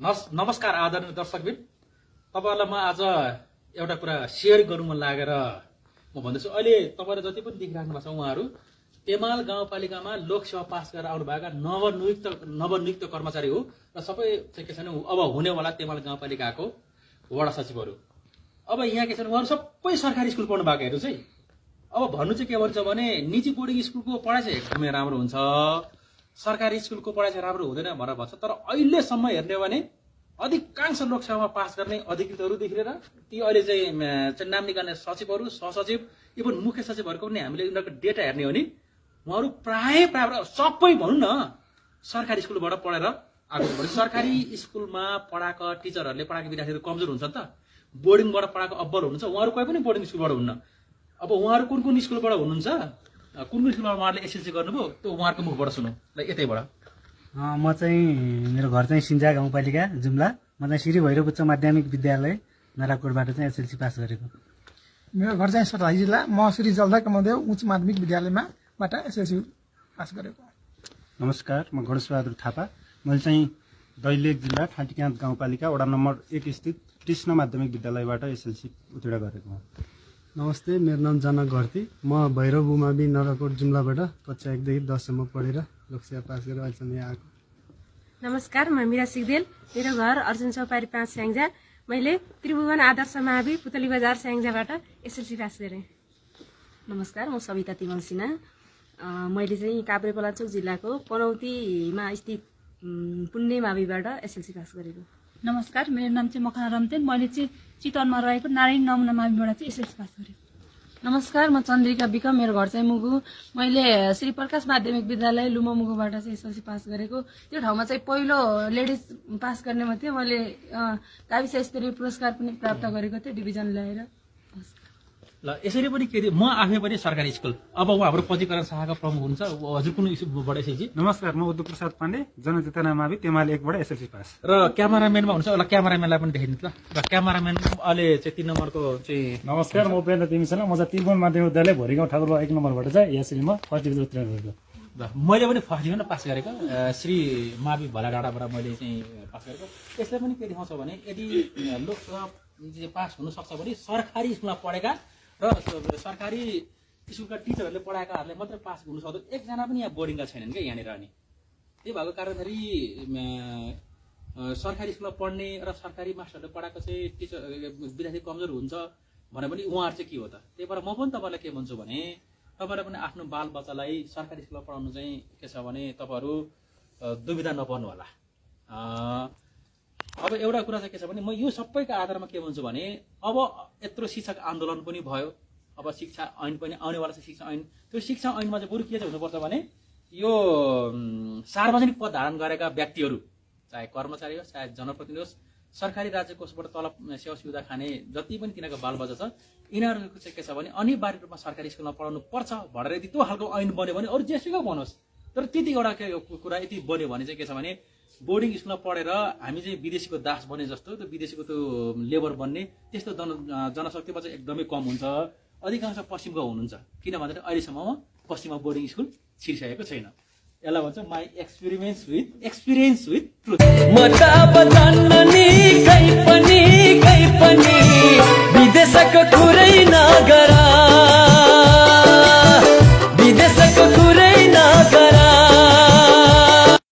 नमस्कार आदरणीय दर्शकबिन, तपाईहरुलाई म आज एउटा कुरा शेयर गर्नु मन लागेर म भन्दैछु। अहिले तपाईहरु जति पनि देखिराख्नु भएको छ उहाँहरु तेमाल गाउँपालिकामा लोकसेवा पास गरेर आउनु भएका नवनियुक्त कर्मचारी हो र सबै चाहिँ के छ भने अब हुनेवाला तेमाल गाउँपालिकाको वडा सचिवहरु। अब यहाँ के छ भने उहाँहरु सबै सरकारी स्कुल पढ्नु भएकाहरु चाहिँ अब भन्नु चाहिँ के भन्छ भने निजी बोर्डिङ स्कुलको पढाइ चाहिँ एकदमै राम्रो हुन्छ, सरकारी स्कुलको पढाइ चाहिँ राम्रो हुँदैन भनेर भन्छ। तर अहिलेसम्म हेर्ने भने अधिकांश लोकसेवामा पास गर्ने अधिकृतहरुदेखि लिएर ती अहिले चाहिँ नाम निकाल्ने सचिवहरु, सहसचिव, इभन मुख्य सचिवहरुको पनि हामीले उनीहरुको डेटा हेर्ने हो नि उहाँहरु प्राय सबै भनौं न सरकारी स्कुलबाट पढेर आएको छ। सरकारी स्कुलमा पढाएका टिचरहरुले पढाएका विद्यार्थीहरु कमजोर हुन्छ नि त, बोर्डिङबाट पढाएको अब्बल हुनुहुन्छ। उहाँहरु कोही पनि बोर्डिङ स्कुलबाट हुन्न। अब उहाँहरु कुन स्कुलबाट हुनुहुन्छ, कुन स्कुलबाट उहाँहरुले एसएलसी गर्नुभयो त्यो उहाँहरुको मुखबाट सुनौं ल। यतैबाट म चाहिँ मेरो घर चाहिँ सिन्जा गाउँपालिका जुम्ला। म चाहिँ श्री भैरव उच्च माध्यमिक विद्यालय नराकोटबाट चाहिँ एसएलसी पास गरेको। मेरो घर चाहिँ सतराई जिल्ला। म श्री जलदा कमदेव उच्च माध्यमिक विद्यालयबाट एसएलसी पास गरेको। नमस्कार, म गणेशबहादुर थापा। मैले चाहिँ दैलेख जिल्ला ठाटीकाँत गाउँपालिका वडा नम्बर 1 स्थित कृष्ण माध्यमिक विद्यालयबाट एसएलसी उत्तीर्ण गरेको हुँ। नमस्ते, मेरो नाम जनक घरती। म भैरव उमावि नराकोट जुम्लाबाट कक्षा 1 देखि 10 सम्म पढेर लोकसेवा पास गरेर अहिलेसम्म यहाँ आएको। नमस्कार, म मीरा सिगदेल। मेरो घर अर्जुन चौपारी 5 स्याङ्जा। मैले त्रिभुवन आदर्श मावि पुतली बजार स्याङ्जाबाट एसएलसी पास गरेँ। नमस्कार, म सविता तिमल सिन्हा। मैले चाहिँ काभ्रेपलाञ्चोक जिल्लाको पनौतीमा स्थित पुण्य माविबाट एसएलसी पास गरेको। नमस्कार, मेरो नाम चाहिँ मखना रम्तेन। मैले चाहिँ चितवनमा रहेको नारायण नमुना माविबाट चाहिँ एसएलसी पास गरेँ। नमस्कार, म चन्द्रिका विक। मेरो घर चाहिँ मुगु। मैले श्री प्रकाश माध्यमिक विद्यालय लुमो मुगुबाट चाहिँ एसएलसी पास गरेको। त्यो ठाउँमा चाहिँ पहिलो लेडिज पास गर्ने म थिएँ। मैले गाविस स्तरीय पुरस्कार पनि प्राप्त गरेको थिएँ डिभिजन ल्याएर। ल यसरी पनि के म आफै पनि सरकारी स्कुल। अब उहाँ हाम्रो पञ्जीकरण शाखाका प्रमुख हुनुहुन्छ। हजुर कुन स्कुलबाट एसएलसी? नमस्कार, म उद्धव प्रसाद पाण्डे, जनचेतना मावि तेमाल 1 बाट एसएलसी पास। र क्यामेराम्यानमा हुनुहुन्छ। ल क्यामेराम्यानलाई पनि देखाइदिनु त। र क्यामेराम्यान अहिले चाहिँ 3 नम्बरको चाहिँ नमस्कार, म उपेन्द्र तिमिसेना। म चाहिँ त्रिभुवन माध्यमिक विद्यालय भोरीगाउँ ठाकुरबा 1 नम्बरबाट चाहिँ यसरी म फर्स्ट डिभिजन उत्तीर्ण गरेको। मैले पनि फर्स्ट डिभिजन पास गरेको। श्री मावि भलाडाँडाबाट मैले चाहिँ पास गरेको। यसले पनि के देखाउँछ भने यदि लोकसेवा पास हुन सक्छ भने सरकारी स्कुलमा पढेका र सरकारी स्कुलका टिचरहरूले पढाएकाहरूले मात्र पास हुन सक्छ। एकजना पनि यहाँ बोर्डिङका छैनन् क्या यहाँनिर। अनि त्यही भएको कारणखेरि सरकारी स्कुलमा पढ्ने र सरकारी मास्टरहरूले पढाएको चाहिँ टिचर विद्यार्थी कमजोर हुन्छ भने पनि उहाँहरू चाहिँ के हो त। त्यही भएर म पनि तपाईँलाई के भन्छु भने तपाईँले पनि आफ्नो बाल बच्चालाई सरकारी स्कुलमा पढाउनु चाहिँ के छ भने तपाईँहरू दुविधा नपर्नु होला। अब एउटा कुरा चाहिँ के छ भने म यो सबैको आधारमा के भन्छु भने अब यत्रो शिक्षक आन्दोलन पनि भयो। अब शिक्षा ऐन पनि आउनेवाला छ, शिक्षा ऐन। त्यो शिक्षा ऐनमा चाहिँ बरु के चाहिँ हुनुपर्छ भने यो सार्वजनिक पद धारण गरेका व्यक्तिहरू चाहे कर्मचारी होस् चाहे जनप्रतिनिधि होस्, सरकारी राज्य कोषबाट तलब सेवा सुविधा खाने जति पनि तिनीहरूको बालबच्चा छ यिनीहरूको चाहिँ के छ भने अनिवार्य रूपमा सरकारी स्कुलमा पढाउनु पर्छ भनेर यदि त्यो खालको ऐन बन्यो भने अरू जेसुकै बनोस्, तर त्यति एउटा कुरा यति बन्यो भने चाहिँ के छ भने बोर्डिङ स्कुलमा पढेर हामी चाहिँ विदेशीको दास बने जस्तो त्यो विदेशीको त्यो लेबर बन्ने त्यस्तो जनशक्तिमा चाहिँ एकदमै कम हुन्छ। अधिकांश पश्चिमको हुनुहुन्छ, किन भन्दाखेरि अहिलेसम्म पश्चिममा बोर्डिङ स्कुल छिरिसकेको छैन। यसलाई भन्छ माई एक्सपिरियन्स विथ ट्रुथ।